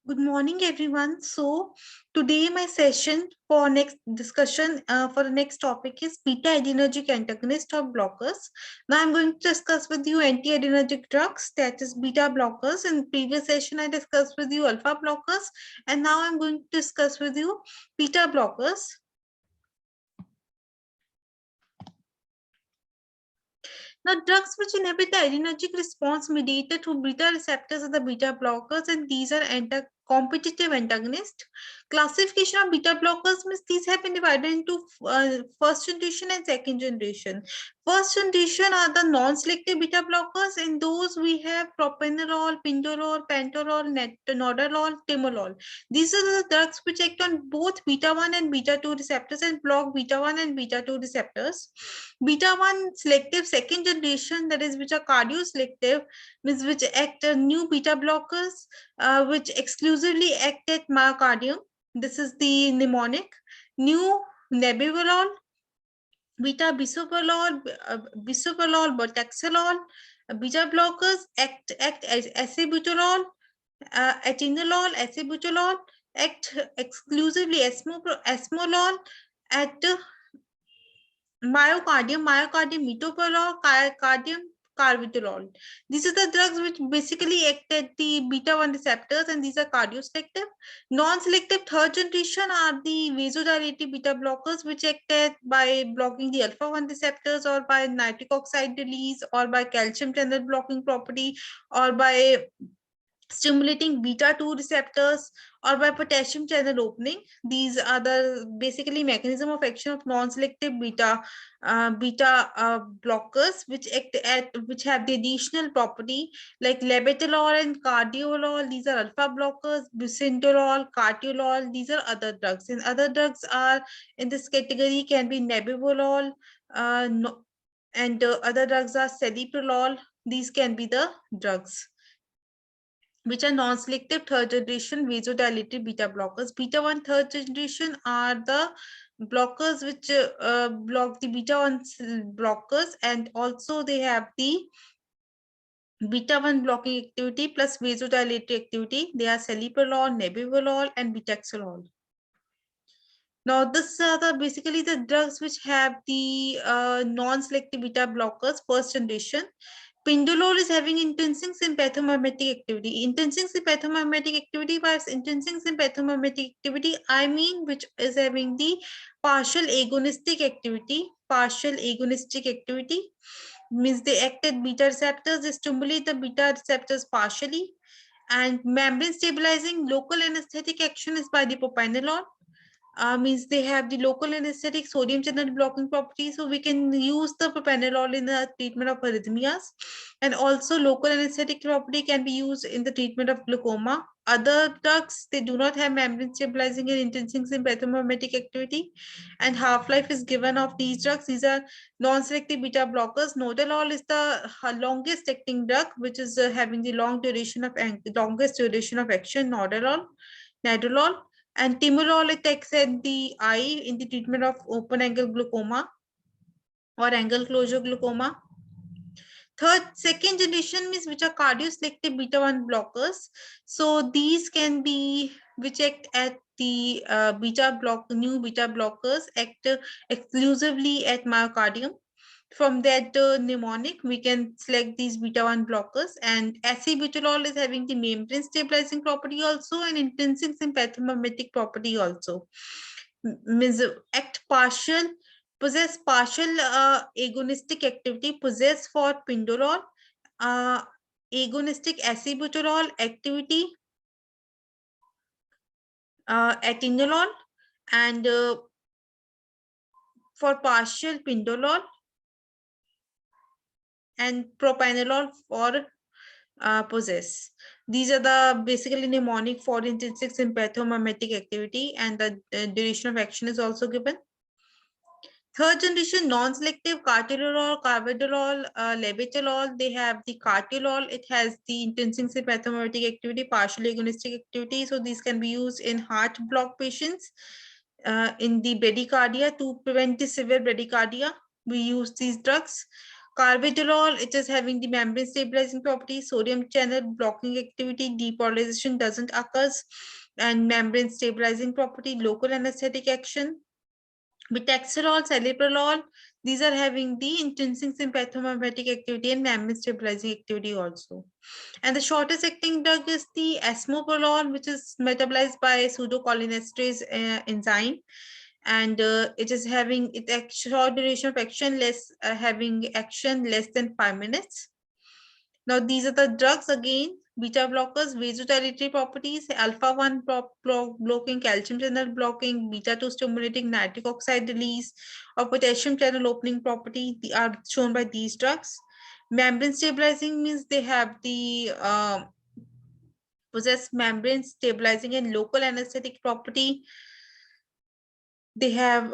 Good morning, everyone. So today my session for next discussion for the next topic is beta-adrenergic antagonist or blockers. Now I'm going to discuss with you anti-adrenergic drugs, that is beta blockers. In previous session I discussed with you alpha blockers, and now I'm going to discuss with you beta blockers. Now, drugs which inhibit the adrenergic response mediated through beta receptors are the beta blockers, and these are competitive antagonists. Classification of beta blockers means these have been divided into first generation and second generation. First generation are the non-selective beta blockers. In those we have propranolol, pindorol, pantorol, nodarol, timolol. These are the drugs which act on both beta 1 and beta 2 receptors and block beta 1 and beta 2 receptors. Beta 1 selective second generation, that is which are cardioselective, means which act new beta blockers which exclusively act at myocardium. This is the mnemonic. New nebivolol, beta bisoprolol, bortexolol. Beta blockers act as acebutolol, atenolol, acebutolol, act exclusively esmolol at myocardium metoprolol, cardium carvedilol. These are the drugs which basically act at the beta 1 receptors, and these are cardioselective. Non-selective third generation are the vasodilating beta blockers, which act at by blocking the alpha 1 receptors, or by nitric oxide release, or by calcium channel blocking property, or by stimulating beta 2 receptors, or by potassium channel opening. These are the basically mechanism of action of non-selective beta blockers, which have the additional property like labetalol and cardiolol. These are alpha blockers. Bucindolol, cartiolol, these are other drugs, and other drugs are in this category can be nebivolol, and other drugs are celiprolol. These can be the drugs which are non-selective third generation vasodilated beta blockers. Beta 1 third generation are the blockers which block the beta 1 blockers, and also they have the beta 1 blocking activity plus vasodilated activity. They are celiprolol, nebivolol, and betaxolol. Now, this are the basically the drugs which have the non-selective beta blockers first generation. Pindolol is having intrinsic sympathomimetic activity. Intrinsic sympathomimetic activity, by intrinsic sympathomimetic activity, I mean which is having the partial agonistic activity. Partial agonistic activity means they act at beta receptors, they stimulate the beta receptors partially. And membrane stabilizing local anesthetic action is by the propranolol. Means they have the local anesthetic sodium channel blocking property, so we can use the propranolol in the treatment of arrhythmias, and also local anesthetic property can be used in the treatment of glaucoma. Other drugs, they do not have membrane stabilizing and intrinsic sympathomimetic activity, and half-life is given of these drugs. These are non-selective beta blockers. Notalol is the longest acting drug, which is having the longest duration of action. Nadolol, and timolol attacks at the eye in the treatment of open angle glaucoma or angle closure glaucoma. Second generation means which are cardioselective beta 1 blockers. So these can be which act at the new beta blockers act exclusively at myocardium. From that mnemonic, we can select these beta 1 blockers, and acebutolol is having the membrane stabilizing property also, and intrinsic sympathomimetic property also. Means possess partial agonistic activity, possess for pindolol, agonistic acebutolol activity, atenolol, and for partial pindolol, and propranolol for possess. These are the basically mnemonic for intrinsic sympathomimetic activity, and the duration of action is also given. Third generation non-selective cartiolol, carvedilol, labetalol, they have the cartiolol. It has the intrinsic sympathomimetic activity, partial agonistic activity. So these can be used in heart block patients, in the bradycardia to prevent the severe bradycardia. We use these drugs. Carvedilol, it is having the membrane stabilizing property, sodium channel blocking activity, depolarization doesn't occurs, and membrane stabilizing property, local anesthetic action. Metaxalol, celiprolol, these are having the intrinsic sympathomimetic activity and membrane stabilizing activity also. And the shortest acting drug is the esmoprolol, which is metabolized by pseudocholinesterase enzyme. And it is having short duration of action, having action less than 5 minutes. Now, these are the drugs again, beta blockers, vasodilatory properties, alpha-1 blocking, calcium channel blocking, beta-2 stimulating nitric oxide release, or potassium channel opening property are shown by these drugs. Membrane stabilizing means they have the possess membrane stabilizing and local anesthetic property. They have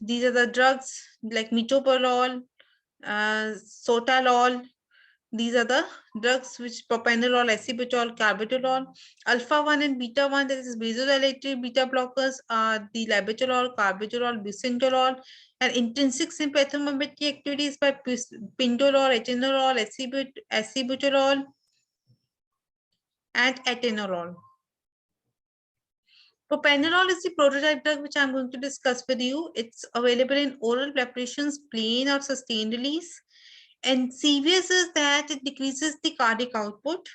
these are the drugs like metoprolol, sotalol. These are the drugs which propranolol, acebutol, carvedilol, alpha-1 and beta-1, that is vasodilatory beta blockers, are the labetalol, carvedilol, bucentolol, and intrinsic sympathomimetic activities by pindolol, atenolol, acebutolol, and atenolol. Propranolol is the prototype drug which I'm going to discuss with you. It's available in oral preparations, plain or sustained release. And CVS is that it decreases the cardiac output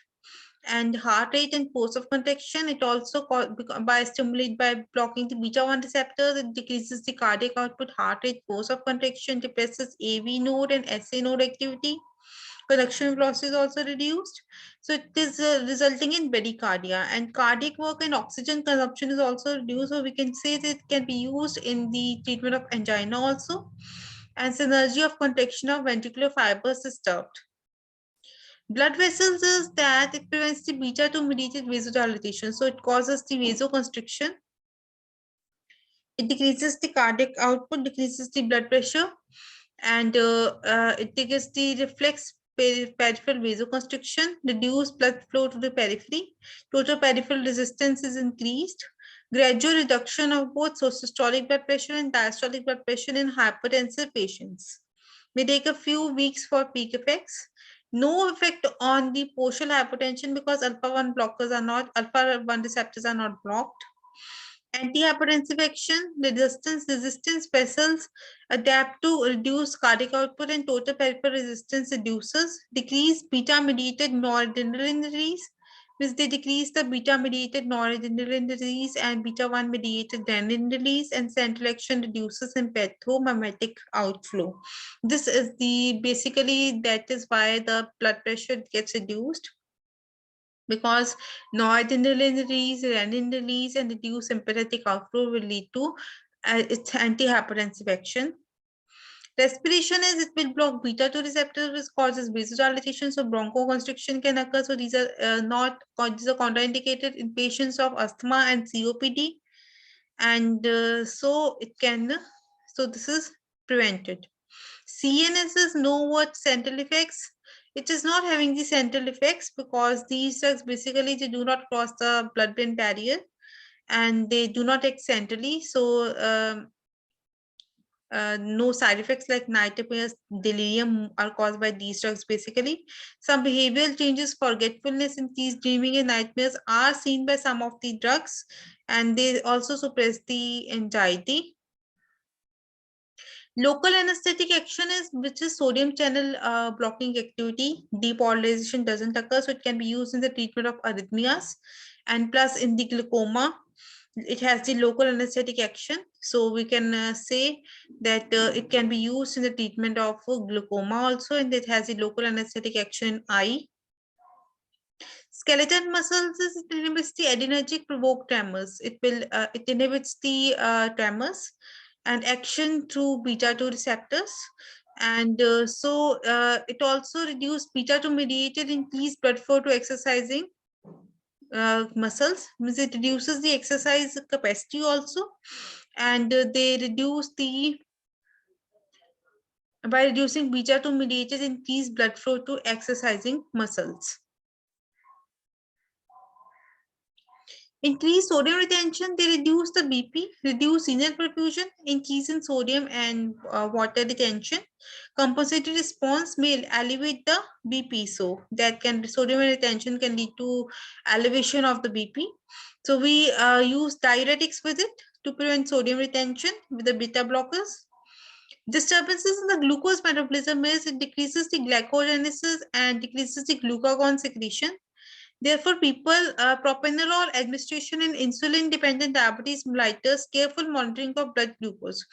and heart rate and force of contraction. It also by blocking the beta-1 receptors, it decreases the cardiac output, heart rate, force of contraction, depresses AV node and SA node activity. Conduction velocity is also reduced. So it is resulting in bradycardia, and cardiac work and oxygen consumption is also reduced. So we can say that it can be used in the treatment of angina also. And synergy of contraction of ventricular fibers disturbed. Blood vessels is that it prevents the beta-2 mediated vasodilatation. So it causes the vasoconstriction. It decreases the cardiac output, decreases the blood pressure, and it decreases the reflex peripheral vasoconstriction, reduce blood flow to the periphery, total peripheral resistance is increased, gradual reduction of both systolic blood pressure and diastolic blood pressure in hypertensive patients. May take a few weeks for peak effects. No effect on the partial hypertension because alpha-1 blockers are not, alpha-1 receptors are not blocked. Antihypertensive action, resistance vessels adapt to reduce cardiac output and total peripheral resistance reduces, decrease beta-mediated noradrenaline release, means they decrease the beta-mediated noradrenaline release and beta-1 mediated renin release, and central action reduces sympathomimetic outflow. This is basically that is why the blood pressure gets reduced, because noradrenaline release, renin release, and reduced sympathetic outflow will lead to its antihypertensive action. Respiration is it will block beta-2 receptors, which causes vasodilatation, so bronchoconstriction can occur. So these are these are contraindicated in patients of asthma and COPD, and so it can. So this is prevented. CNS is no what central effects. It is not having the central effects because these drugs basically they do not cross the blood-brain barrier and they do not act centrally. So no side effects like nightmares, delirium are caused by these drugs basically. Some behavioral changes, forgetfulness, increased dreaming and nightmares are seen by some of the drugs, and they also suppress the anxiety. Local anesthetic action is which is sodium channel blocking activity. Depolarization doesn't occur, so it can be used in the treatment of arrhythmias, and plus in the glaucoma, it has the local anesthetic action. So we can say that it can be used in the treatment of glaucoma also, and it has the local anesthetic action in eye. Skeletal muscles is it inhibits the adrenergic provoked tremors. It inhibits the tremors and action through beta-2 receptors. And it also reduces beta-2 mediated increased blood flow to exercising muscles, means it reduces the exercise capacity also, and they reduce the by reducing beta-2 mediated increased blood flow to exercising muscles. Increase sodium retention, they reduce the BP, reduce renal perfusion, increase in sodium and water retention. Compensatory response may elevate the BP. So that can be sodium retention can lead to elevation of the BP. So we use diuretics with it to prevent sodium retention with the beta blockers. Disturbances in the glucose metabolism is it decreases the glycogenesis and decreases the glucagon secretion. Therefore, people, propranolol administration in insulin-dependent diabetes mellitus, careful monitoring of blood glucose.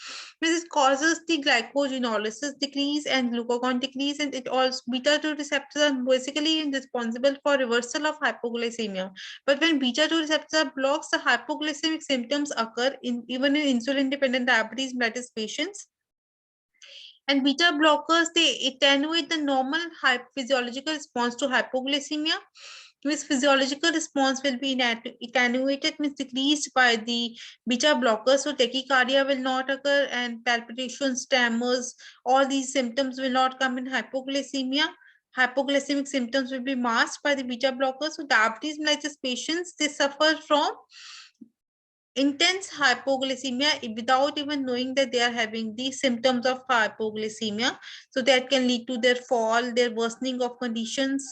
This causes the glycogenolysis decrease and glucagon decrease, and it also beta-2 receptors are basically responsible for reversal of hypoglycemia. But when beta-2 receptor blocks, the hypoglycemic symptoms occur even in insulin-dependent diabetes mellitus patients. And beta blockers, they attenuate the normal physiological response to hypoglycemia. This physiological response will be attenuated, means decreased by the beta blockers. So tachycardia will not occur and palpitations, tremors, all these symptoms will not come in hypoglycemia. Hypoglycemic symptoms will be masked by the beta blockers. So diabetes mellitus patients, they suffer from intense hypoglycemia without even knowing that they are having the symptoms of hypoglycemia. So that can lead to their fall, their worsening of conditions.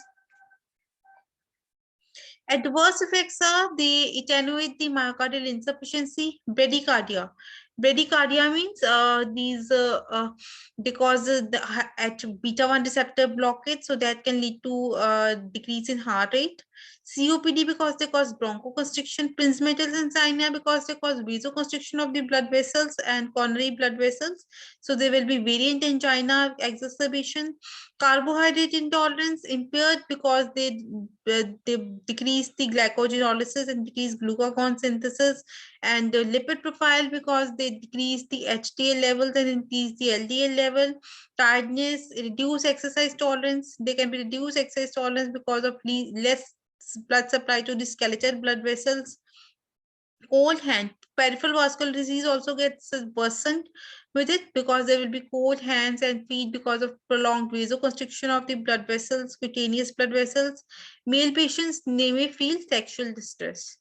Adverse effects are they attenuate the myocardial insufficiency, bradycardia. Bradycardia means they cause at beta 1 receptor blockage, so that can lead to decrease in heart rate. COPD because they cause bronchoconstriction, Prinzmetal's angina because they cause vasoconstriction of the blood vessels and coronary blood vessels. So there will be variant angina exacerbation. Carbohydrate intolerance impaired because they decrease the glycogenolysis and decrease glucagon synthesis, and the lipid profile because they decrease the HDL levels and increase the LDL level. Tiredness, reduce exercise tolerance. They can be reduced exercise tolerance because of less blood supply to the skeletal blood vessels. Cold hand, peripheral vascular disease also gets worsened with it because there will be cold hands and feet because of prolonged vasoconstriction of the blood vessels, cutaneous blood vessels. Male patients may feel sexual distress.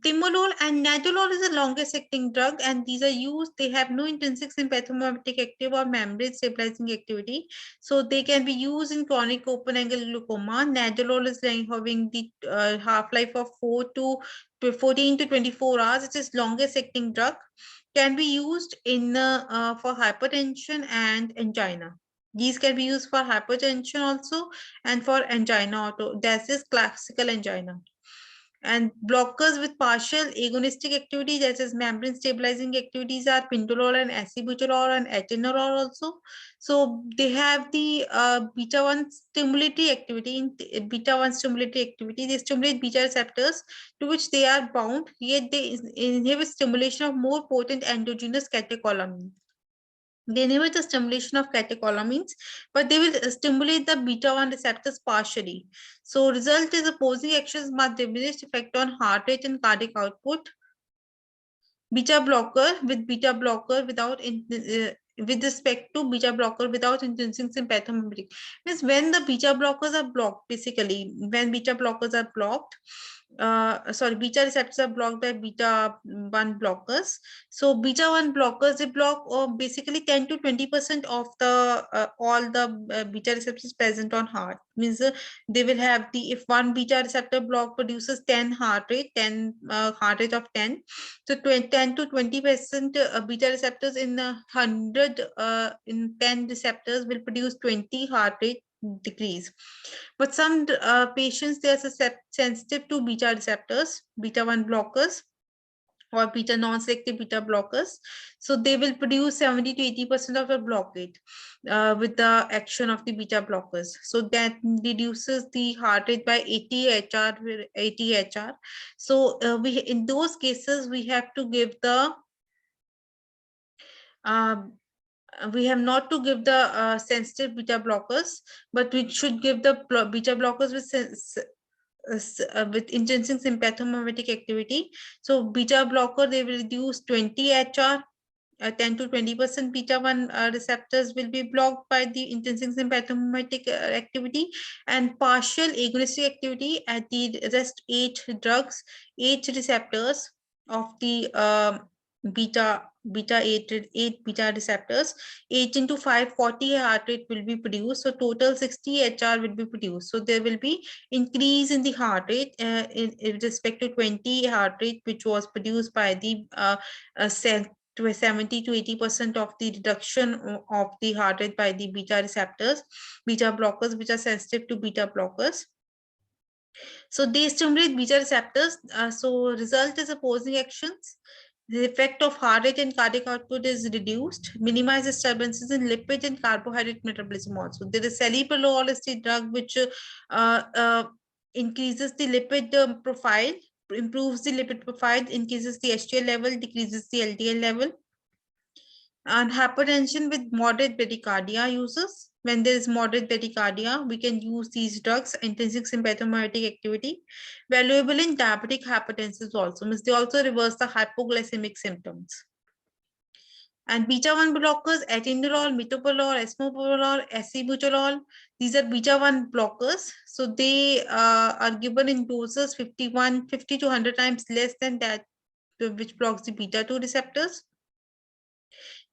Timolol and nadolol is the longest acting drug, and these are used. They have no intrinsic sympathomimetic active or membrane stabilizing activity. So they can be used in chronic open angle glaucoma. Nadolol is having the half-life of 14 to 24 hours. It is longest acting drug. Can be used in for hypertension and angina. These can be used for hypertension also and for angina. That's this classical angina. And blockers with partial agonistic activity, that is membrane stabilizing activities, are pindolol and acebutolol and atenolol also. So they have the beta 1 stimulatory activity. In beta 1 stimulatory activity, they stimulate beta receptors to which they are bound, yet they inhibit stimulation of more potent endogenous catecholamines. They inhibit the stimulation of catecholamines, but they will stimulate the beta 1 receptors partially. So result is opposing actions must diminish effect on heart rate and cardiac output. Beta blocker without with respect to beta blocker without inducing sympathomimetic, means when the beta blockers are blocked, basically when beta blockers are blocked, beta receptors are blocked by beta 1 blockers. So beta 1 blockers, they block basically 10 to 20% of the all the beta receptors present on heart. Means they will have the, if one beta receptor block produces 10 heart rate, 10 heart rate of 10. So 10 to 20% beta receptors in 100 in 10 receptors will produce 20 heart rate decrease. But some patients, they are sensitive to beta receptors, beta 1 blockers or beta non-selective beta blockers. So they will produce 70 to 80% of the blockade with the action of the beta blockers. So that reduces the heart rate by 80 HR. So we, in those cases, we have to give the we have not to give the sensitive beta blockers, but we should give the beta blockers with intrinsic sympathomimetic activity. So beta blocker, they will reduce 20 HR 10 to 20% beta 1 receptors will be blocked by the intrinsic sympathomimetic activity, and partial agonistic activity at the rest 8 receptors of the beta 8 beta receptors. 8 into 540 heart rate will be produced, so total 60 HR will be produced. So there will be increase in the heart rate in respect to 20 heart rate which was produced by the cell, to 70 to 80% of the reduction of the heart rate by the beta receptors, beta blockers, which are sensitive to beta blockers. So they stimulate beta receptors. So result is opposing actions. The effect of heart rate and cardiac output is reduced. Minimize disturbances in lipid and carbohydrate metabolism also. There is celiprolol is the drug which increases the lipid profile, improves the lipid profile, increases the HDL level, decreases the LDL level. And hypertension with moderate bradycardia uses. When there is moderate bradycardia, we can use these drugs, intrinsic sympathomimetic activity. Valuable in diabetic hypertension also, means they also reverse the hypoglycemic symptoms. And beta 1 blockers, atenolol, metoprolol, esomeprazole, acebutolol, these are beta 1 blockers. So they are given in doses 50 to 100 times less than that which blocks the beta 2 receptors.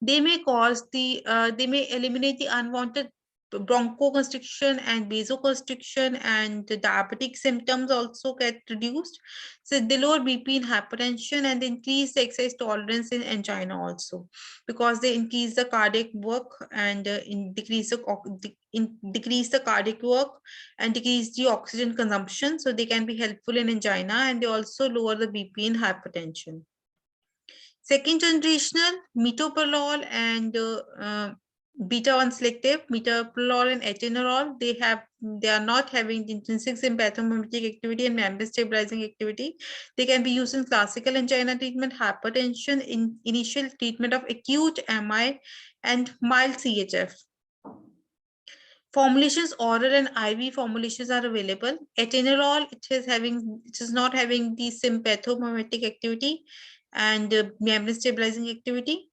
They may they may eliminate the unwanted bronchoconstriction and vasoconstriction, and the diabetic symptoms also get reduced. So they lower BP in hypertension and increase the exercise tolerance in angina also, because they increase the cardiac work and decrease the cardiac work and decrease the oxygen consumption. So they can be helpful in angina, and they also lower the BP in hypertension. Second generational metoprolol and beta 1 selective metoprolol and atenolol, they are not having the intrinsic sympathomimetic activity and membrane stabilizing activity. They can be used in classical angina treatment, hypertension, in initial treatment of acute MI and mild CHF. Formulations, oral and IV formulations are available. Atenolol, it is not having the sympathomimetic activity and membrane stabilizing activity.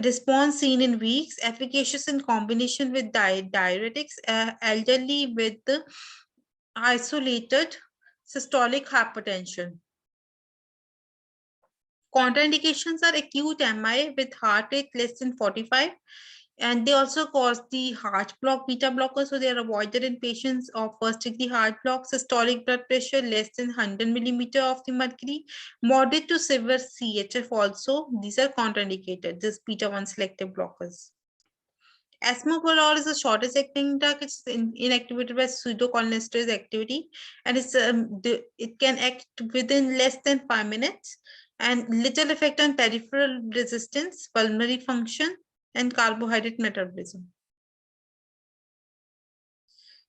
Response seen in weeks, efficacious in combination with diuretics, elderly with isolated systolic hypertension. Contraindications are acute MI with heart rate less than 45, and they also cause the heart block beta blockers, so they are avoided in patients of first degree heart block. Systolic blood pressure less than 100 millimeter of the mercury, moderate to severe CHF also, these are contraindicated, this beta 1 selective blockers. Esomeprazole is the shortest acting drug. It's inactivated by pseudocholinesterase activity, and it can act within less than 5 minutes, and little effect on peripheral resistance, pulmonary function, and carbohydrate metabolism.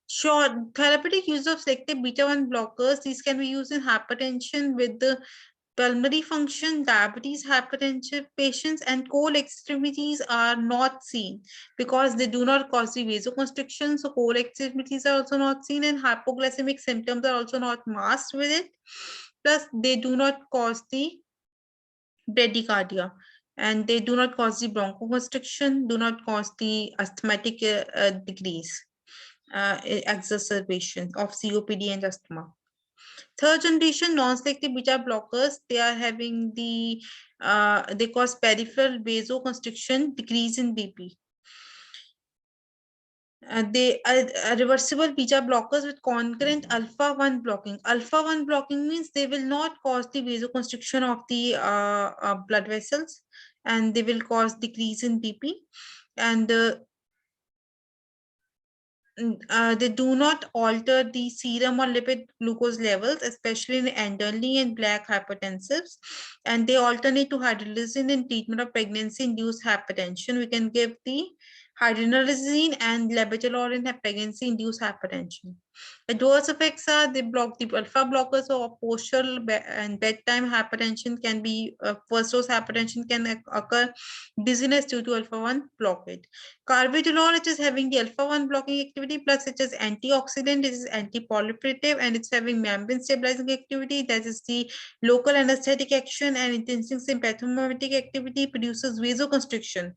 Sure, therapeutic use of selective beta 1 blockers. These can be used in hypertension with the pulmonary function, diabetes, hypertension patients, and cold extremities are not seen because they do not cause the vasoconstriction. So cold extremities are also not seen, and hypoglycemic symptoms are also not masked with it. Plus, they do not cause the bradycardia, and they do not cause the bronchoconstriction, do not cause the asthmatic decrease, exacerbation of COPD and asthma. Third generation non-selective beta blockers, they are having the, they cause peripheral vasoconstriction, decrease in BP. They are reversible beta blockers with concurrent alpha 1 blocking. Alpha 1 blocking means they will not cause the vasoconstriction of the blood vessels, and they will cause decrease in BP. And they do not alter the serum or lipid glucose levels, especially in elderly and black hypertensives. And they alternate to hydrolysin in treatment of pregnancy-induced hypertension. We can give the Hydroxyzine and labetalol in pregnancy-induced hypertension. Adverse effects are they block the alpha blockers, so postural and bedtime hypertension can be first dose hypertension can occur, dizziness due to alpha 1 blockade. Carvedilol, it is having the alpha 1 blocking activity, plus it is antioxidant, it is anti-proliferative, and it's having membrane stabilizing activity, that is the local anesthetic action and intensive sympathomimetic activity, produces vasoconstriction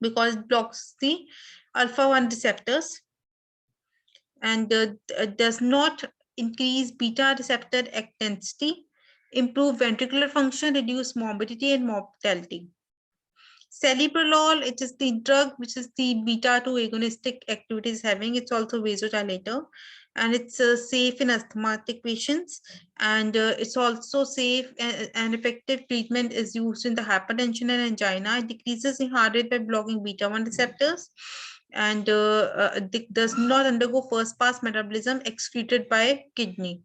because it blocks the alpha 1 receptors and does not increase beta receptor intensity, improve ventricular function, reduce morbidity and mortality. Celiprolol, it is the drug which is the beta-2 agonistic activities having. It's also vasodilator, and it's safe in asthmatic patients, and it's also safe and effective treatment is used in the hypertension and angina. It decreases in heart rate by blocking beta-1 receptors, and does not undergo first-pass metabolism excreted by kidney.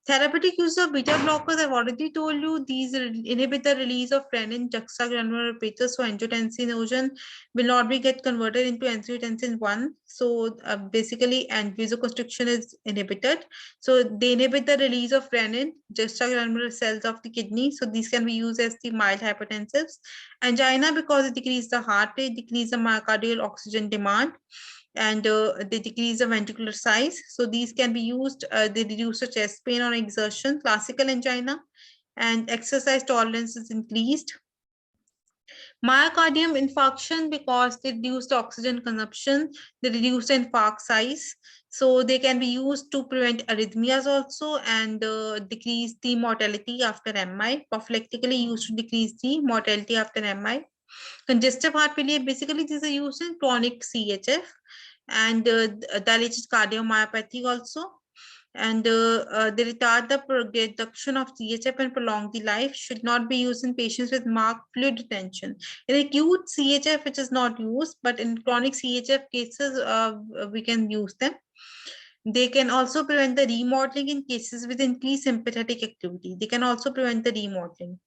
Therapeutic use of beta blockers, I've already told you, these inhibit the release of renin, juxtagranular repeaters, so angiotensinogen will not be get converted into angiotensin 1. So basically, and vasoconstriction is inhibited. So they inhibit the release of renin, juxtagranular cells of the kidney. So these can be used as the mild hypertensives. Angina, because it decreases the heart rate, decrease the myocardial oxygen demand, and they decrease the ventricular size. So these can be used, they reduce the chest pain on exertion, classical angina, and exercise tolerance is increased. Myocardium infarction, because they reduce the oxygen consumption, they reduce the infarct size. So they can be used to prevent arrhythmias also, and decrease the mortality after MI, prophylactically used to decrease the mortality after MI. Congestive heart failure, basically these are used in chronic CHF, and dilated cardiomyopathy also, and they retard the production of CHF and prolong the life, should not be used in patients with marked fluid retention. In acute CHF, which is not used, but in chronic CHF cases, we can use them. They can also prevent the remodeling in cases with increased sympathetic activity. They can also prevent the remodeling.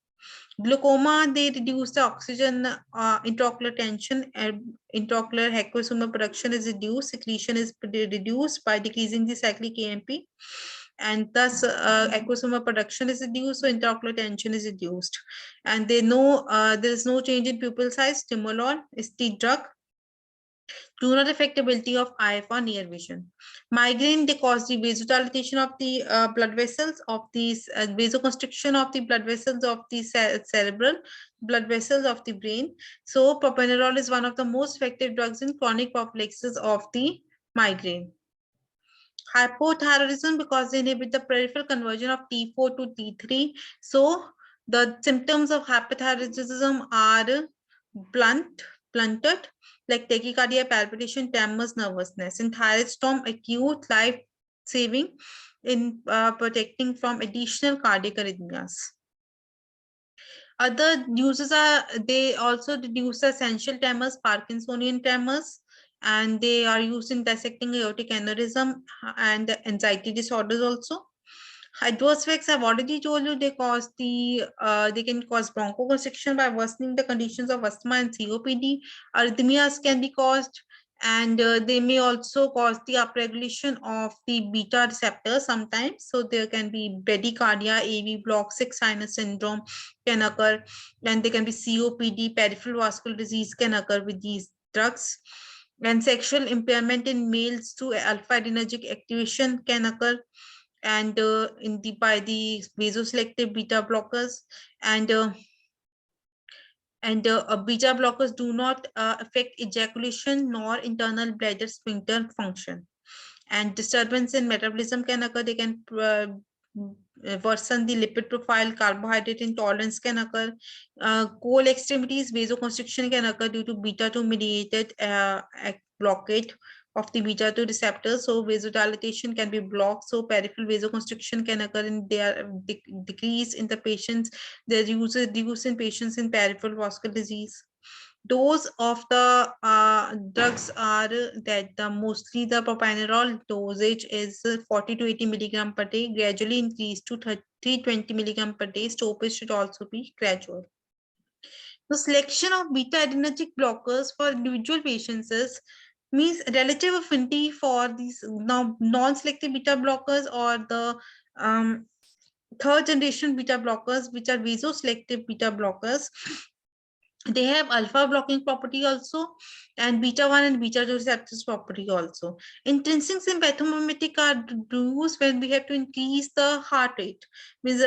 Glaucoma, they reduce the oxygen intraocular tension, and intraocular aqueous production is reduced, secretion is reduced by decreasing the cyclic AMP, and thus aqueous production is reduced, so intraocular tension is reduced. And they know there is no change in pupil size. Timolol is the drug, do not affect ability of eye for near vision. Migraine, they cause the vasodilatation of the blood vessels of these vasoconstriction of the blood vessels of the cerebral blood vessels of the brain. So propranolol is one of the most effective drugs in chronic prophylaxis of the migraine. Hypothyroidism, because they inhibit the peripheral conversion of T4 to T3. So the symptoms of hypothyroidism are blunted, like tachycardia, palpitation, tremors, nervousness. In thyroid storm, acute life-saving in protecting from additional cardiac arrhythmias. Other uses are, they also reduce essential tremors, Parkinsonian tremors, and they are used in dissecting aortic aneurysm and anxiety disorders also. Adverse effects, I've already told you, they cause the they can cause bronchoconstriction by worsening the conditions of asthma and COPD. Arrhythmias can be caused, and they may also cause the upregulation of the beta receptors sometimes. So there can be bradycardia, AV block, sick sinus syndrome can occur, and there can be COPD, peripheral vascular disease can occur with these drugs. And sexual impairment in males to alpha adrenergic activation can occur, and in the by the vasoselective beta blockers, and beta blockers do not affect ejaculation nor internal bladder sphincter function. And disturbance in metabolism can occur. They can worsen the lipid profile, carbohydrate intolerance can occur. Cold extremities, vasoconstriction can occur due to beta-2 mediated blockade of the beta-2 receptors. So vasodilatation can be blocked. So peripheral vasoconstriction can occur, and they are decrease in the patients. Their use is reduced in patients in peripheral vascular disease. Dose of the drugs are that mostly the propranolol dosage is 40 to 80 milligram per day, gradually increased to 320 milligram per day. Stoppage should also be gradual. The selection of beta-adrenergic blockers for individual patients means relative affinity for these now non-selective beta blockers or the third generation beta blockers, which are vasoselective beta blockers. They have alpha blocking property also, and beta 1 and beta 2 receptors property also. Intrinsic sympathomimetic are used when we have to increase the heart rate, means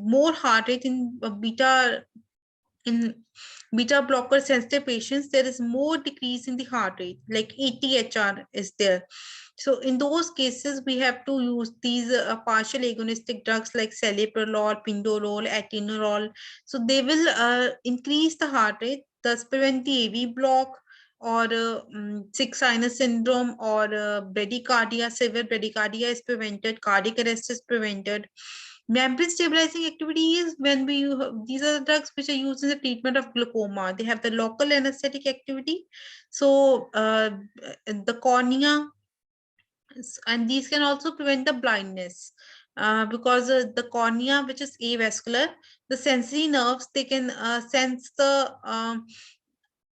more heart rate in beta blocker sensitive patients. There is more decrease in the heart rate, like ATHR is there. So in those cases, we have to use these partial agonistic drugs like celiprolol, pindorol, atenolol. So they will increase the heart rate, thus prevent the AV block or sick sinus syndrome or bradycardia. Severe bradycardia is prevented, cardiac arrest is prevented. Membrane stabilizing activity is when these are the drugs which are used in the treatment of glaucoma. They have the local anesthetic activity. So the cornea, and these can also prevent the blindness because the cornea, which is avascular, the sensory nerves, they can sense the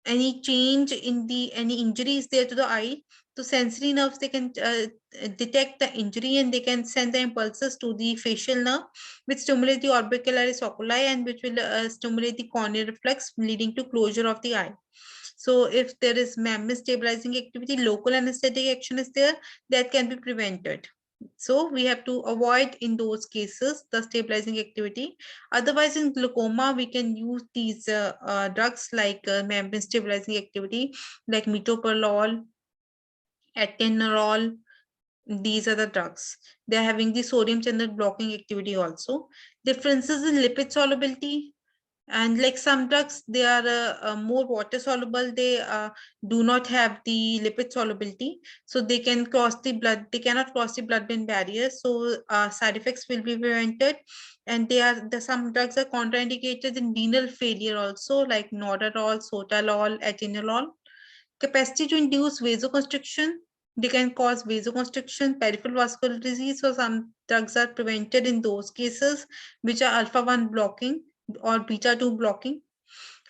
any change in the any injuries there to the eye. So sensory nerves, they can detect the injury and they can send the impulses to the facial nerve, which stimulate the orbicularis oculi and which will stimulate the corneal reflex, leading to closure of the eye. So if there is membrane stabilizing activity, local anesthetic action is there, that can be prevented. So we have to avoid in those cases the stabilizing activity. Otherwise, in glaucoma, we can use these drugs like membrane stabilizing activity, like metoprolol, atenolol. These are the drugs. They are having the sodium channel blocking activity also. Differences in lipid solubility. And like some drugs, they are more water soluble. They do not have the lipid solubility, so they can cross the blood. They cannot cross the blood-brain barrier. So side effects will be prevented. And some drugs are contraindicated in renal failure also, like nordarol, sotalol, atenolol. Capacity to induce vasoconstriction. They can cause vasoconstriction, peripheral vascular disease. So some drugs are prevented in those cases, which are alpha 1 blocking or beta 2 blocking.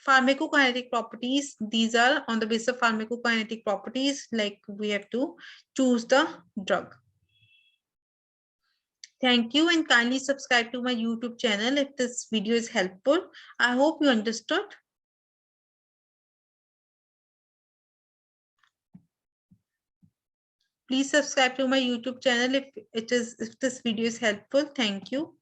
Pharmacokinetic properties, these are on the basis of pharmacokinetic properties, like we have to choose the drug. Thank you, and kindly subscribe to my YouTube channel if this video is helpful. I hope you understood. Please subscribe to my YouTube channel if this video is helpful. Thank you.